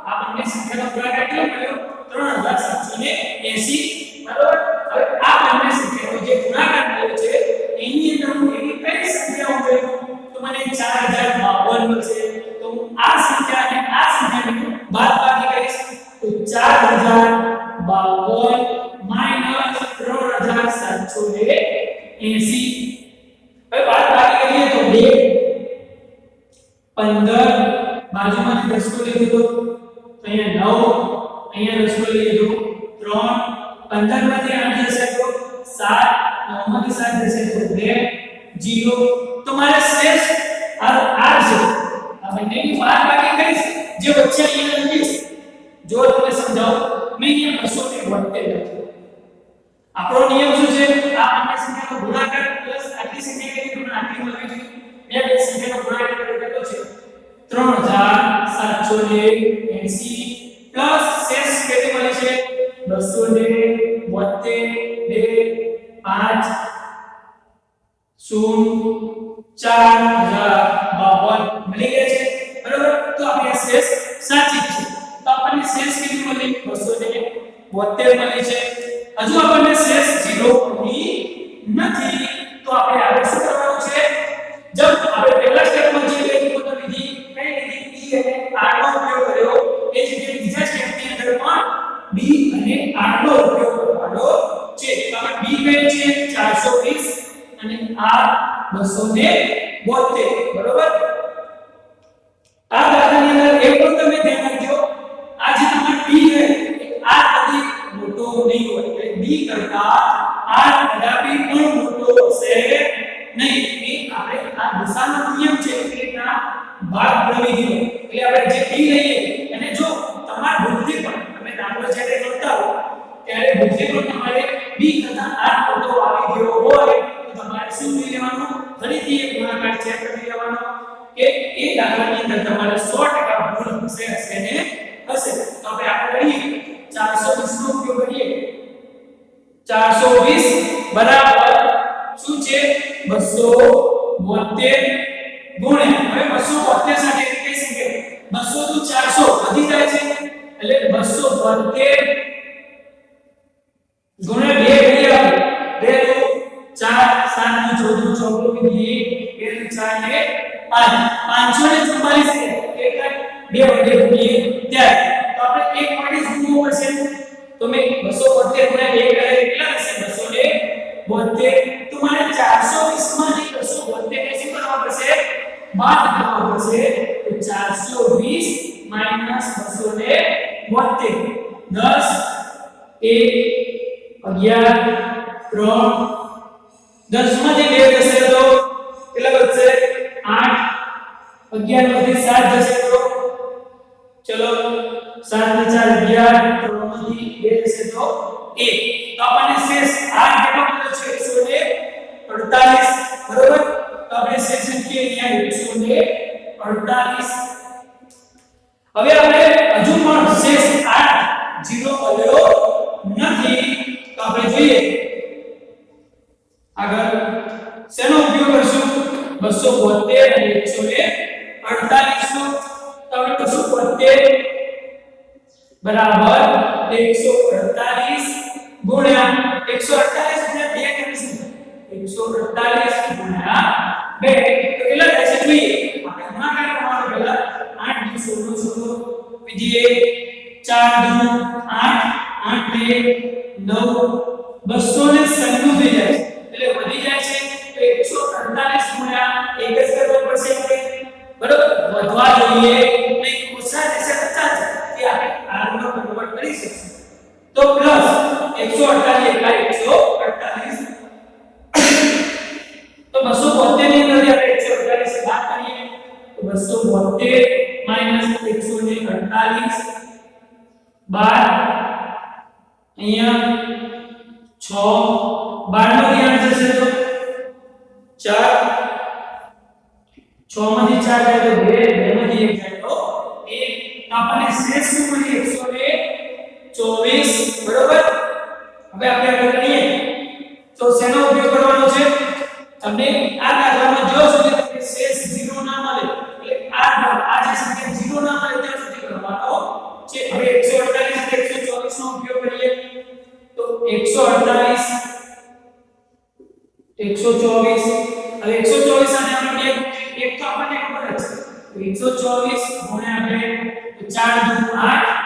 આ બંને સંખ્યાનો ગુણાકાર કેટલો મળ્યો 3780 બરાબર. હવે આ બંને સંખ્યાનો જે ગુણાકાર મળ્યો છે એની અંદર હું એવી કઈ સંખ્યા ઉમેરું તો મને 4052 મળશે. તો હું આ સંખ્યા અને આ સંખ્યાને બાદબાકી કરીશ તો 4052 માઈનસ 3780. હવે બાદબાકી કરીએ તો 2 15 બાજુમાંથી દસકો લઈ લીધો તો અહીંયા 9 અહીંયા દસકો લઈ લીધો 3 15 માંથી 8 જશે તો 7 9 માંથી 7 જશે તો 2 0 તો મારે શેષ r છે. આ બંનેની બાદબાકી કરીશ જે વચ્ચે અહીંયા લખી છે જો તમને સમજાવો મેં અહીંયા 272 લખ્યું. આપણો નિયમ શું છે આ બંને સંખ્યાનો ગુણાકાર પ્લસ આટલી સંખ્યા કેટલી પણ આટલી મળવી જોઈએ. બે સંખ્યાનો ગુણાકાર કેટલો છે 3780 પ્લસ શેષ કેટલી મળે છે 272 2 5 0 4052 મળી ગયા છે બરાબર. તો આપણે શેષ સાચી છે તો આપણને શેષ કેટલી મળી 272 મળી છે. હજુ આપણને શેષ 0 મળી નથી તો આપણે આગળ શું કરવાનું છે જબ આપણે પહેલા સ્ટેપમાં જે લીધી તો વિધિ કઈ લીધી e અને r નો ઉપયોગ કર્યો એ જ રીતે બીજા સ્ટેપની અંદર પણ b અને r નો ઉપયોગ કરવાનો છે. તો આપણે b કઈ છે 420 અને r 272 બરોબર. આ દાખલાની અંદર એક પણ તમે ધ્યાન રાખજો આ જે તમારો b છે r કદી મોટો નહીં હોય એટલે b કરતા r કદાપી પણ મોટો હશે નહીં. એ આપણે આ દિશાનો નિયમ છે એટલે ભાગ પ્રવિધિ એટલે આપણે જે b લઈએ અને જો તમાર બુદ્ધિ પણ તમે દાખલો જ્યારે કરતા હો ત્યારે બુદ્ધિ પણ તમારે b કરતા r મોટો આવી ગયો હોય તો તમારે શું કરી લેવાનું ફરીથી એક ગુણાકાર ચેક કરી લેવાનો કે એ દાખલાની અંદર તમારે 100% ભૂલ હશે ને હશે. તો આપણે આપણે કરીએ 420 નો ઉપયોગ કરીએ 420 બરાબર શું છે 272 ગુણ્યા હવે 272 સાથે કઈ સંખ્યા 200 તો 400 વધી જાય છે એટલે 272 ગુણ્યા 2 કરી આવે 2 તો 4 7 નું 14 24 ની 2 4 ને 5 544 એટલે 2 વડે ગુણીએ ત્યારે તો આપણે એક વડે જ ગુણવું પડશે તો મેં 272 ગુણ્યા 2 કરે કેટલા થશે 272 તો મારે 420 માંથી 272 ને શું કરવા પડશે બાદ કરવા પડશે તો 420 માઈનસ 272 10 1 11 3 10 માંથી 2 જશે તો કેટલા બચશે 8 11 માંથી 7 જશે તો ચલો 7 ને 4 11 3 માંથી 2 જશે તો 1 તો આપણને શેષ 8 કેટલો મળ્યો છે 148 બરોબર. તો આપણે શેષ સંખ્યા અહીંયા 148. હવે આપણે હજુ પણ શેષ 8 0 મળ્યો નથી તો આપણે જોઈએ આગળ શેનો ઉપયોગ કરશું 272 અને 148 નો તો આપણે 272 બરાબર 148 148 ગુણ્યા 148 ગુણ્યા 2 કરીશું 148 ગુણ્યા 2 તો કેટલા થાય છે જોઈએ આપણે ગુણાકાર કરવાનો પહેલા 8 * 16 16 વિધિએ 4 * 8 8 * 2 9 296 થઈ જાય એટલે વધી જાય છે તો 148 ગુણ્યા 1 જ કરવો પડશે આપણે બરોબર વધવા જોઈએ નહીં ઓછા રહેશે તો ચાલશે કે આપણે r નો કન્વર્ટ કરી શકીશું તો પ્લસ 148 એટલે 148 તો 272 ની અંદર આપણે 148 બાદ કરીએ તો 272 માઈનસ 148 બાદ અહીંયા 6 12 નો ધ્યાન જશે તો 4 6 માંથી 4 જાય તો 2 2 માંથી 1 જાય તો 1 આપણને શેષ શું મળી 124 બરોબર હવે આપણે આગળ કરીએ તો શેનો ઉપયોગ કરવાનો છે તમને આ દાખલામાં જો સુધી તમને શેષ 0 ના મળે એટલે આ જે સંખ્યા 0 ના મળે ત્યાં સુધી કરવાનો છે હવે 148 અને 124 નો ઉપયોગ કરીએ તો 148 124 હવે 124 અને આપણે એક તો આપણને ખબર છે 124 ગુણ્યા આપણે 4 * 8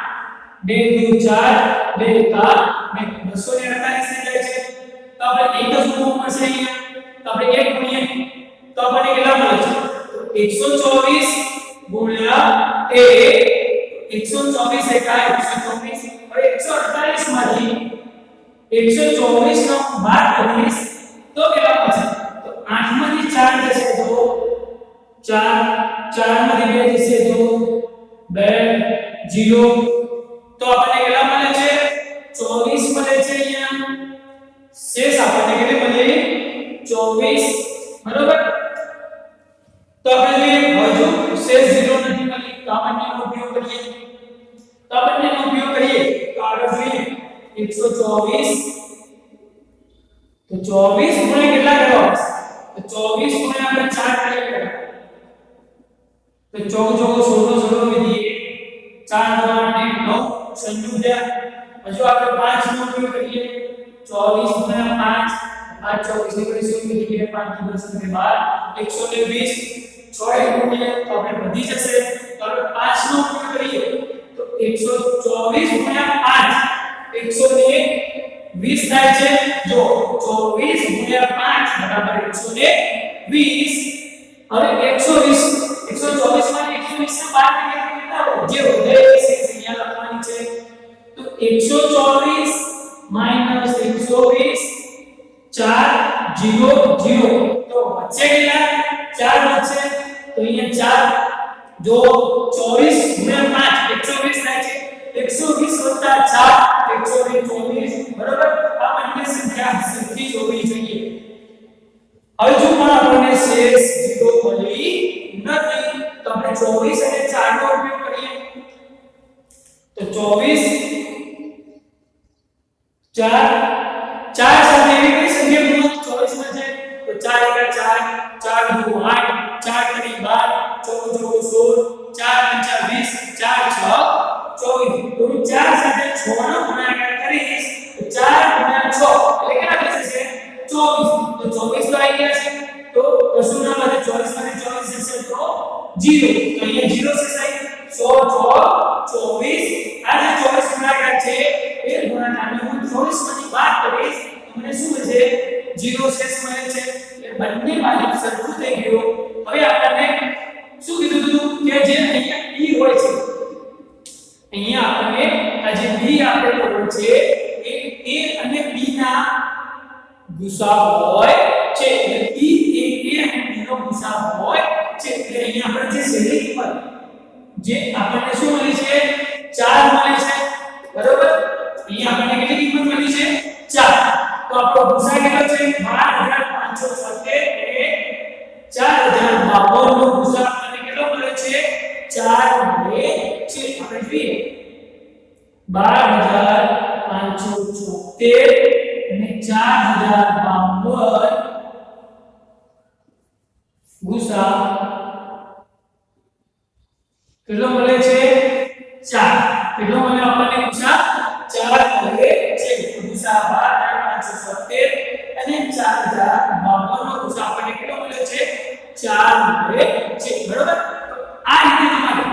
2 * 4 2 કા 248 થઈ જાય છે તો આપણે એક જ ગુણવું પડશે અહીંયા તો આપણે 1 ગુણીએ તો આપણને કેટલા મળે છે 124 ગુણ્યા 1 124 એકા 124 હવે 148 માંથી 124 નો બાદ કરીશ તો કેટલા મળશે તો 8 માંથી 4 જશે તો 4 માંથી 2 જશે તો 2 0 તો આપણને કેટલા મળે છે 24 મળે છે અહીંયા શેષ આપણને કેટલી મળે 24 બરોબર તો આપણે જોઈએ હજુ શેષ 0 નથી મળી તો આપણે એનો ઉપયોગ કરીએ તો આપણે એનો ઉપયોગ કરીએ તો આગળ જોઈએ 124 તો 24 ગુણ્યા કેટલા કરવા તો 24 ગુણ્યા આપણે 4 કરીએ તો 24 16 વિધિએ 4 * 8 9 સંયુજ્યા હજુ આપણે 5 નો ઉપયોગ કરીએ 24 ગુણ્યા 5 24 ની કરીશું વિધિએ 5 * 10 = 12 120 6 ગુણ્યા તો આપણે વધી જશે તો આપણે 5 નો ઉપયોગ કરીએ તો 124 ગુણ્યા 5 120 થાય છે જો 24 ગુણ્યા 5 બરાબર 120 હવે 120 124 માંથી 120 ને બાદ કરીએ તો કેટલા જે વધે છે અહીંયા લખવાની છે તો 124 માઈનસ 120 4 0 0 તો વચ્ચે કેટલા 4 વચ્ચે તો અહીંયા 4 જો 24 ગુણ્યા 5 120 થાય છે 120 4 124 બરોબર આ બંને સંખ્યા સરખી હોવી જોઈએ હવે જો પણ આપણને શેષ 0 મળી નથી તો આપણે 24 અને 4 નો ઉપયોગ કરીએ તો 24 4 સાથે એવી કઈ સંખ્યા ગુણો 24 માં છે તો 4 એકા 4 4 * 8 4 * 12 4 * 16 4 * 5 20 4 * 6 24 તો 4 સાથે 6 નો ગુણાકાર કરીશ તો 4 * 6 એટલે કેટલા થશે 24 તો 24 તો આવી ગયા છે તો કશું ના વધે 24 માંથી 24 જશે તો 0 તો અહીંયા 0 છે સાહેબ 100 24 આ જે 24 ગુણાકાર છે એ ગુણાકારને હું 24 માંથી બાદ કરીશ તો મને શું મળશે 0 શેષ મળે છે એટલે બંને બાજુ સરખું થઈ ગયું હવે આપણને શું કીધું હતું કે જે અહીંયા e હોય છે અહીંયા આપણે આ જે b આપેલો હોય છે એ a અને b ના ગુસા હોય છે એટલે e એ a અને b નો ગુસા હોય છે એટલે અહીંયા આપણે જે શ્રેણી પર જે આપણને શું મળી છે 4 મળી છે બરોબર અહીંયા આપણને કેટલી કિંમત મળી છે 4 તો આપણો ગુસા કેટલો છે 12576 એટલે 4052 નો ગુસા આપણને કેટલો મળે છે 4 મળે છે આપણે જોઈએ 12576 અને 4052 ગુસા કેટલો મળે છે 4 કેટલો મળે આપણને ગુસા 4 મળે ગુસા 12570 અને 4052 નો ગુસા આપણને કેટલો મળ્યો છે 4 મળે છે બરોબર આ રીતે તમારે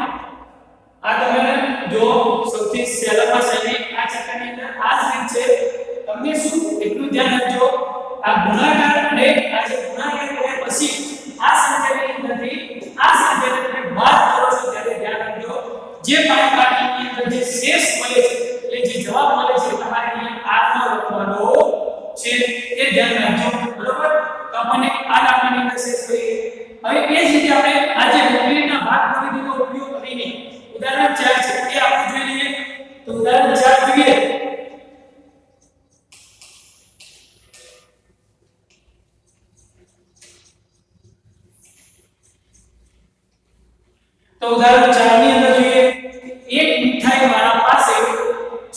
આ તમે જો સૌથી સહેલામાં સહેલી આ ચેપ્ટરની અંદર આ જ રીત છે તમને શું એટલું ધ્યાન રાખજો આ ગુણાકાર અને આ જે ગુણાકાર કર્યા પછી આ સંખ્યાની અંદરથી આ સંખ્યાને તમે બાદ કરો છો ત્યારે ધ્યાન રાખજો જે બાદબાકીની અંદર જે શેષ મળે છે એટલે જે જવાબ મળે છે તમારે અહીંયા r માં લખવાનો છે એ ધ્યાન રાખજો બરોબર તો આપણને આ દાખલાની અંદર શેષ જોઈએ હવે એ જ રીતે આપણે આજે યુક્લિડના ભાગ પ્રવિધિનો ઉપયોગ કરીને ઉદાહરણ 4 છે એ આપણે જોઈ લઈએ તો ઉદાહરણ 4 જોઈએ तो उदाहरण 4 ની અંદર જોઈએ એક મીઠાઈ વાળા પાસે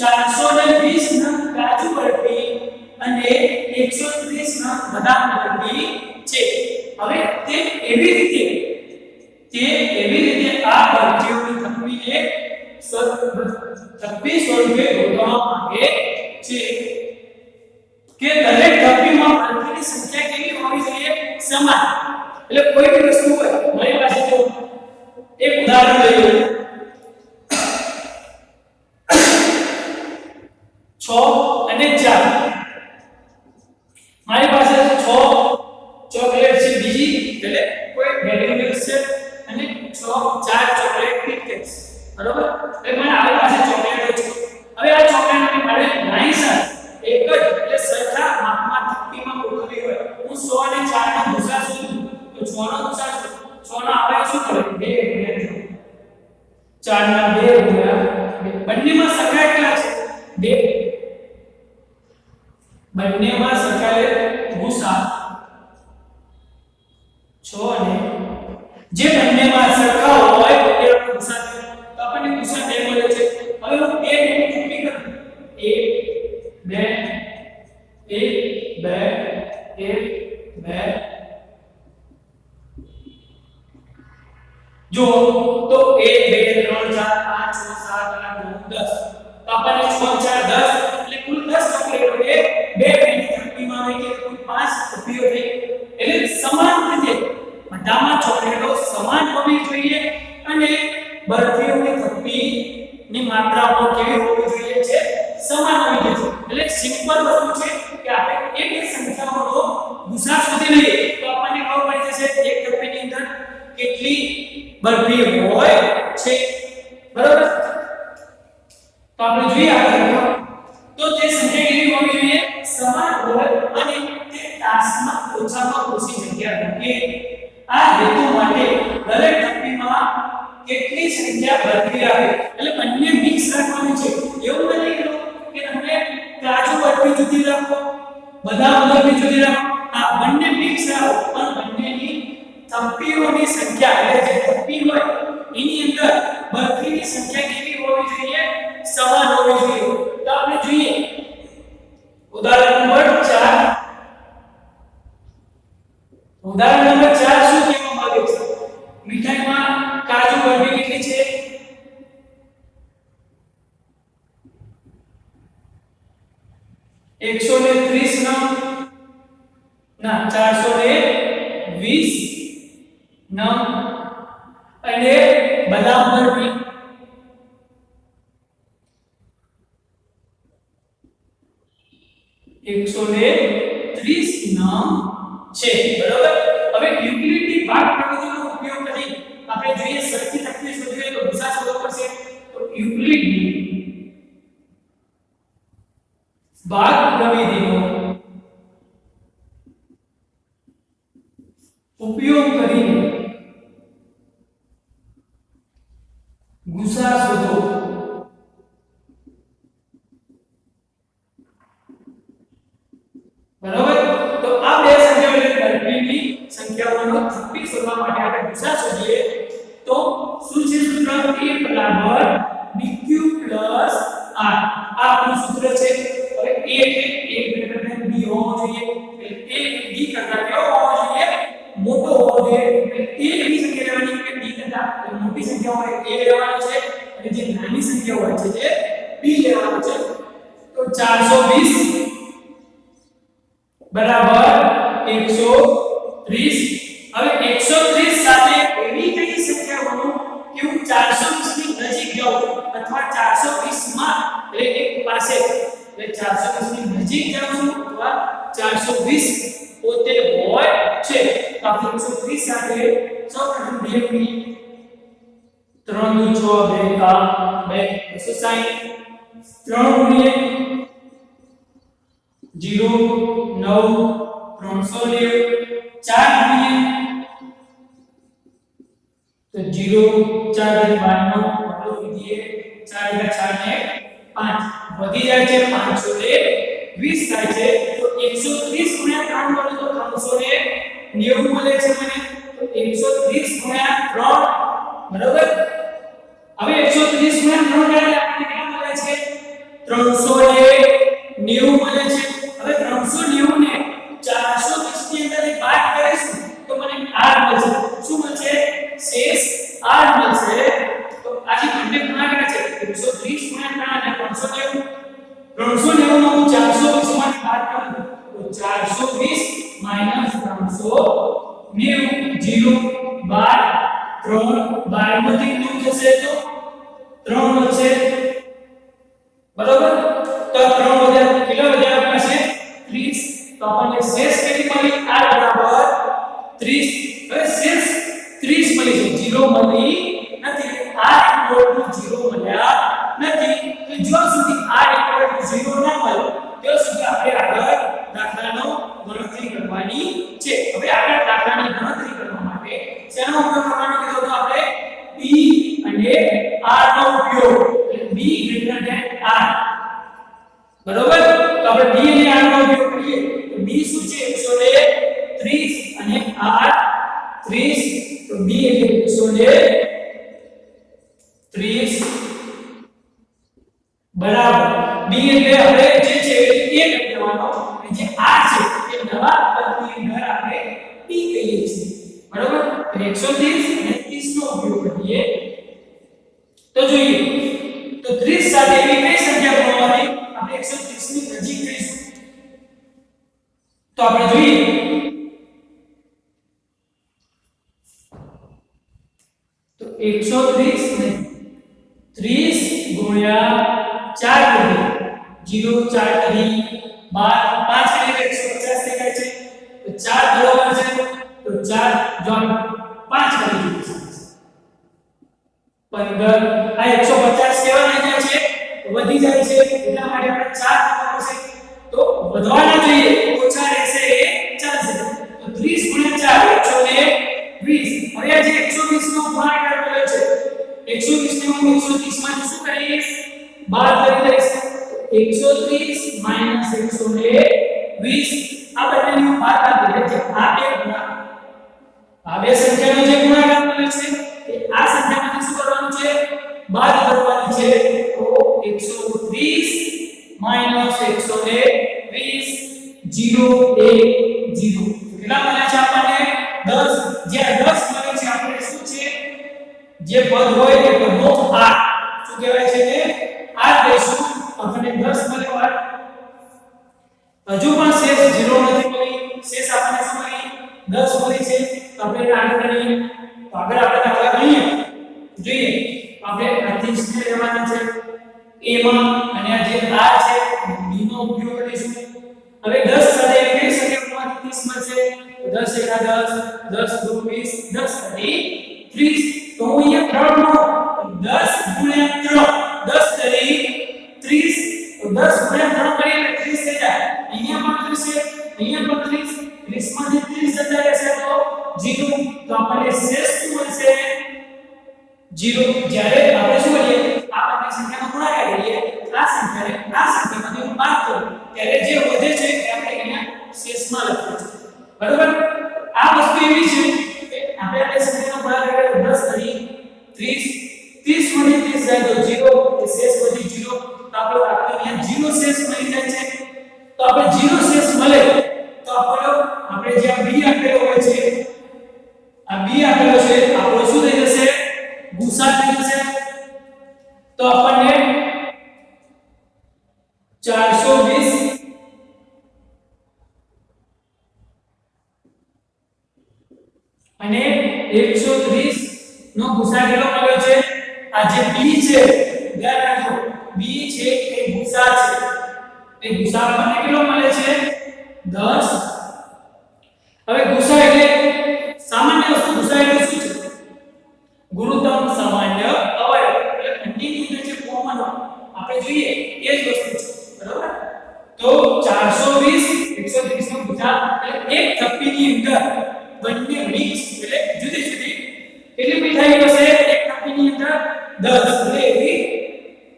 420 નંગ કાજુ બરફી અને 130 નંગ બદામ બરફી છે હવે તે એવી રીતે આ બરફીઓની થપ્પીને થપ્પી સ્વરૂપે ગોઠવવા માંગે છે કે દરેક થપ્પીમાં બરફીની સંખ્યા કેવી હોવી જોઈએ સમાન એટલે કોઈ પણ વસ્તુ હોય મારી પાસે જો एक उदाहरण ले लो 6 અને 4 મારી પાસે 6 ચોકલેટ છે બીજી એટલે કોઈ ડેરી મિલ્ક છે અને 4 ચોકલેટ કિટકેટ્સ બરોબર એટલે મને આવી પાસે ચોકલેટ છે હવે આ ચોકલેટને મારે લાઈન સાથે એક જ એટલે સરખા માપમાં થપ્પીમાં ગોઠવવી હોય હું 100 અને 4 નો ગુસા શોધું તો 6 નો ગુસા 6 ના આવે શું કરે 2 4 ના 2 ગુણ્યા બંનેમાં સરખા કેટલા છે 2 બંનેમાં સરખા ગુસા 6 અને જે બંનેમાં સરખા હોય એ ગુસા તો આપણને ગુસા 2 મળે છે હવે હું 2 ની ગણતરી કરું 1 2 जो तो 1 2 3 4 5 6 7 8 9 10 तो अपन 6 4 10 એટલે કુલ 10 ચોકલેટો એ બે પેની થપ્પીમાં હોય કે કુલ 5 થપ્પીઓ થઈ એટલે સમાન રીતે બધામાં ચોકલેટો સમાન હોવી જોઈએ અને બરફીઓની થપ્પીની માત્રા પણ કેવી હોવી જોઈએ છે સમાન હોવી જોઈએ એટલે સિમ્પલ વસ્તુ છે કે આપણે એક સંખ્યાઓનો ગુસા શોધી લઈએ તો આપણને ખબર પડી જશે એક થપ્પીની અંદર કેટલી બરફી હોય છે બરોબર તો આપણે જોઈએ આગળ તો તે સંખ્યા કેવી હોવી જોઈએ સમાન હોય અને તે તાસમાં ઓછામાં ઓછી જગ્યા રાખે આ હેતુ માટે દરેક થપ્પીમાં કેટલી સંખ્યા બરફી આવે એટલે બંને મિક્સ રાખવાની છે એવું નથી કે તમે કાજુ બરફી જુદી રાખો બદામ બરફી જુદી રાખો આ બંને મિક્સ રાખો પણ બંનેની થપ્પીઓની સંખ્યા એટલે જે થપ્પી હોય એની અંદર બરફીની સંખ્યા કેવી હોવી જોઈએ સમાન હોવી જોઈએ તો આપણે જોઈએ ઉદાહરણ નંબર 4 ઉદાહરણ નંબર 4 શું કહેવા માંગે છે મીઠાઈમાં કાજુ બરફી કેટલી છે 130 નંગ ના 420 નંગ અને બદામ બરફી 130 નંગ છે બરોબર હવે યુક્લિડની ભાગ પ્રવિધિનો ઉપયોગ કરી આપણે જોઈએ સરખી થપ્પી શોધવી તો ગુસા શોધવો પડશે તો યુક્લિડની ભાગ પ્રવિધિનો ઉપયોગ કરીને ગુસા શોધો બરાબર તો આ બે સંખ્યાઓ એટલે બરફીની સંખ્યાઓનો થપ્પી શોધવા માટે આપણે ગુસા શોધીએ તો શું છે સૂત્ર a બરાબર bq r આ આપણું સૂત્ર છે હવે a એટલે a b હોવો જોઈએ એટલે a b કરતા કેવો હોવો જોઈએ મોટો હોવો જોઈએ એટલે a એવી સંખ્યા લેવાની કે b કરતા મોટી સંખ્યા હોય a લેવાનો છે અને જે નાની સંખ્યા હોય છે તે b લેવાનો છે તો 420 બરાબર 130. હવે 130 સાથે એવી કઈ સંખ્યા બનો કે હું 420 ની નજીક જાઉં અથવા 420 માં એટલે એક પાસે એટલે 420 ની નજીક જાઉં છું અથવા 420 પોતે હોય છે. તો આપણે 130 સાથે સૌપ્રથમ બે ગુણીએ 3 નું 6 2 કા 2 260 3 ગુણીએ 0 9 390 4 ગુણીએ तो 0 4 12 નો વિધિએ 4 4 ને 5 વધી જાય છે 520 થાય છે. તો 130 ગુણ્યા 3 કરું તો 390 મળે છે મને. તો 130 ગુણ્યા 3 બરાબર. હવે 130 ગુણ્યા 3 એટલે આપણને કેટલા મળે છે 390 મળે છે. હવે 390 ને 420 ની અંદરથી બાદ કરીશું તો મને r મળશે. શું મળશે? શેષ r મળશે. તો આજી બંને ગુણાકાર છે 130 ગુણ્યા 3 એટલે 390 નો હું 420 માંથી બાદ કરું તો 420 માઈનસ 390 0 બાર 3 12 માંથી 9 જશે તો 3 વધશે બરોબર. તો 3 વધ્યા કેટલા વધ્યા પાસે 30. તો આપણને શેષ કેટલી મળી r બરાબર 30. હવે શેષ 30 મળી છે 0 મળી નથી. r = 0 મળ્યા નથી. તો જો સુધી r = 0 ન મળે ત્યાં સુધી આપણે આગળ દાખલાનો ગણતરી કરવાની છે. હવે આગળ દાખલાની ગણતરી કરવા માટે શેનો ઉપયોગ કરવાનો કીધો તો આપણે b અને r નો ઉપયોગ એટલે b > r બરોબર. તો આપણે b અને r નો ઉપયોગ કરીએ તો b શું છે 130 અને r 30. તો b એટલે 130 બરાબર b એટલે આપણે જે છે એ લખી દેવાનો અને જે r છે એ નવા પદની અંદર આપણે p કહીએ છીએ બરાબર. તો 130 અને 30 નો ઉપયોગ કરીએ તો જોઈએ તો 30 સાથે એવી કઈ સંખ્યા ગણવાની આપણે 130 ની નજીક જઈશું. તો આપણે જોઈએ તો 130 ને 30 ગુણ્યા 4 કરીએ 0 4 કરી 12 5 કરીએ 150 થઈ જાય છે. તો 4 બરાબર છે તો 4 જો 5 કરી દીધું 15 આ 150 કેવા થઈ જાય છે વધી જાય છે એટલા માટે આપણે 4 કરવો છે. તો વધવાના જોઈએ ઓછા રહેશે એ ચાલશે. તો 30 ગુણ્યા 4 120. હવે આ જે 120 નો ગુણાકાર કર્યો છે 120 ને હું 130 માંથી શું કરીશ બાદ કરી દઈશ. 130 માઈનસ 120 આ બંનેનો બાદ કરી દે. આ બે સંખ્યાનો જે ગુણાકાર મળે છે એ આ સંખ્યામાંથી શું કરવાનું છે બાદ કરવાની છે. તો 130 માઈનસ 120 0 1 0 કેટલા મળે છે આપણને 10. જે 10 મળે છે આપણે શું છે જે પદ હોય એ પદનો r શું કહેવાય છે કે r લેશું. આપણને 10 મળ્યો r. હજુ પણ શેષ 0 નથી મળી. શેષ આપણને શું મળી 10 મળી છે. તો આપણે આગળ કરીએ તો આગળ આપણે દાખલા ગણીએ જોઈએ આપણે આ 30 ને લેવાના છે a માં અને આ જે r છે b નો ઉપયોગ કરીશું. હવે 10 સાથે કઈ સંખ્યામાંથી 30 મળશે તો 10 * 10 10 * 20 10 * 30. તો હું અહીંયા 3 નો 10 ગુણ્યા 3 10 કરી 30. તો 10 ગુણ્યા 3 કરીએ એટલે 30 થઈ જાય. અહીંયા પણ 30 છે અહીંયા પણ 30 30 માંથી 30 જતા રહેશે તો 0. તો આપણને શેષ શું મળશે 0. જ્યારે આપણે શું કરીએ આ બંને સંખ્યાનો ગુણાકાર કરીએ આ સંખ્યાને આ સંખ્યામાંથી બાદ કરો ત્યારે જે વધે છે એ આપણે અહીંયા શેષમાં લખીએ છીએ બરાબર. આ વસ્તુ એવી છે કે આપણે આ સંખ્યાનો ગુણાકાર કરીએ 10 કરી 30 30 માંથી 30 જાય તો 0 એ શેષ વધી 0. તો આપણે અહીંયા 0 શેષ મળી જાય છે. તો આપણે 0 શેષ મળે તો આપણે જે આ b આપેલો હોય છે આ b આપેલો છે આપણો શું થઈ જશે ગુસા થઈ જશે. તો આપણને 420 અને 130 નો ગુસા કેટલો મળ્યો છે? આ જે b છે ધ્યાન રાખજો, b છે એ ગુસા છે, એ ગુસા આપણને કેટલો મળે છે? 10. હવે ગુસા એટલે સામાન્ય વસ્તુ, ગુસા એટલે શું છે? ગુરુત્તમ સામાન્ય અવયવ, એટલે બંનેની અંદર જે કોમન આપણે જોઈએ એ જ વસ્તુ છે, બરાબર? તો 420 130 નો ગુસા એટલે એક થપ્પીની અંદર બંને મિક્સ એટલે જુદી જુદી કેટલી મીઠાઈ હશે? એક થપ્પીની અંદર 10, એટલે એવી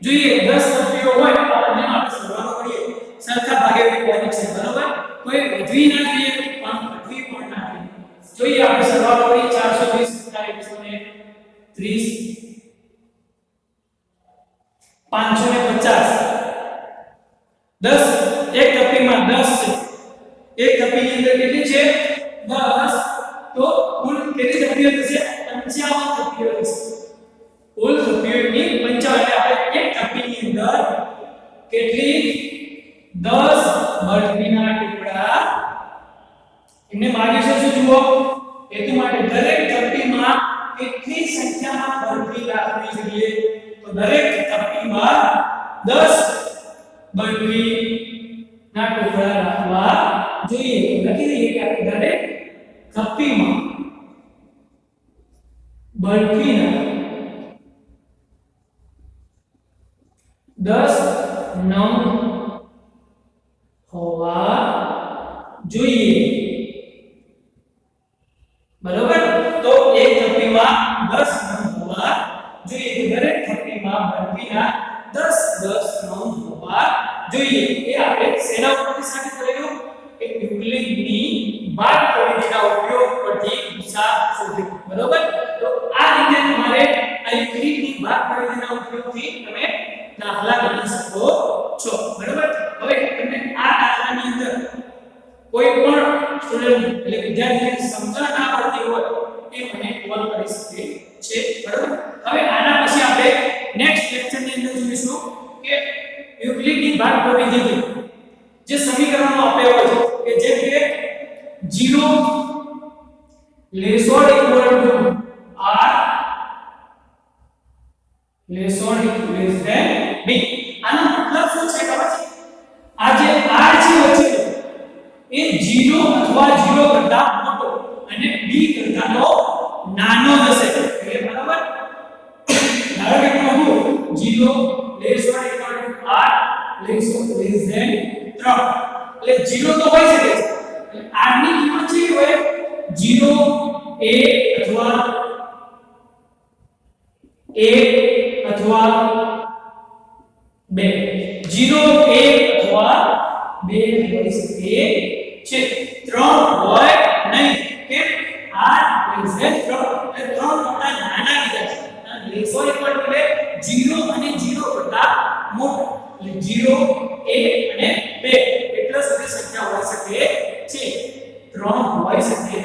જોઈએ 10 થપ્પીઓ હોય તો બંને આપણે સરવાળો કરીએ, સરખા ભાગે વિભાજિત છે, બરાબર? કોઈ વધવી ના જોઈએ પણ ઘટવી પણ ના જોઈએ, આપણે સરવાળો કરીએ 420 130 550 10 એક થપ્પીમાં 10 છે, એક થપ્પીની અંદર કેટલી છે? 10, તો કુલ કેટલી થપ્પીઓ થશે? 55 થપ્પીઓ થશે, કુલ થપ્પીઓની 55, એટલે આપણે એક થપ્પીની અંદર કેટલી 10 બરફીના ટુકડા એમને માગ્યું છે શું જુઓ હેતુ માટે દરેક થપ્પીમાં કેટલી સંખ્યામાં બરફી રાખવી જોઈએ? તો દરેક થપ્પીમાં 10 બરફીના ટુકડા રાખવા જોઈએ. લખી દઈએ કે દરેક થપ્પીમાં બરફીના 10 નંગ હોવા જોઈએ, બરોબર? તો એક થપ્પીમાં 10 નંગ હોવા જોઈએ, દરેક થપ્પીમાં બરફીના 10 નંગ હોવા જોઈએ. એ આપણે શેના ઉપરથી સાબિત કરેલું? કે યુક્લિડની બાદબાકીના ઉપયોગ પરથી ગુસા શોધ્યો, બરોબર? તો આ રીતે તમારે આ યુક્લિડની બાદબાકીના ઉપયોગથી તમે દાખલા ગણી શકો છો, બરોબર? હવે તમને આ દાખલાની અંદર કોઈ પણ સ્ટુડન્ટ એટલે વિદ્યાર્થીને સમજણ ના પડતી હોય એ મને કોલ કરી શકે છે, બરોબર? હવે આના પછી આપણે નેક્સ્ટ લેક્ચરની અંદર જોઈશું કે યુક્લિડની બાદબાકી જે સમીકરણો આપ્યા હોય કે જેમ કે 0 less or equal to r less or equal than b. આનો મતલબ શું છે ખબર છે? આ જે r છે વચ્ચે એ 0 અથવા 0 કરતા મોટો અને b કરતા નાનો હશે, એટલે બરાબર? ધારો કે હું 0 less or equal to r less than 3, એટલે 0 તો હોઈ શકે છે, r ની કિંમત છે હોય 0 1 અથવા 2 0 1 અથવા 2 હોઈ શકે છે, 3 હોય નહીં કે r લેસ ધેન 3, એટલે 3 કરતા નાના કીધા છે, લેસ ઓર ઇક્વલ ટુ એટલે 0 અને 0 કરતા મોટો, એટલે 0 1 અને 2 એટલા સુધી સંખ્યા હોઈ શકે છે, 3 હોઈ શકે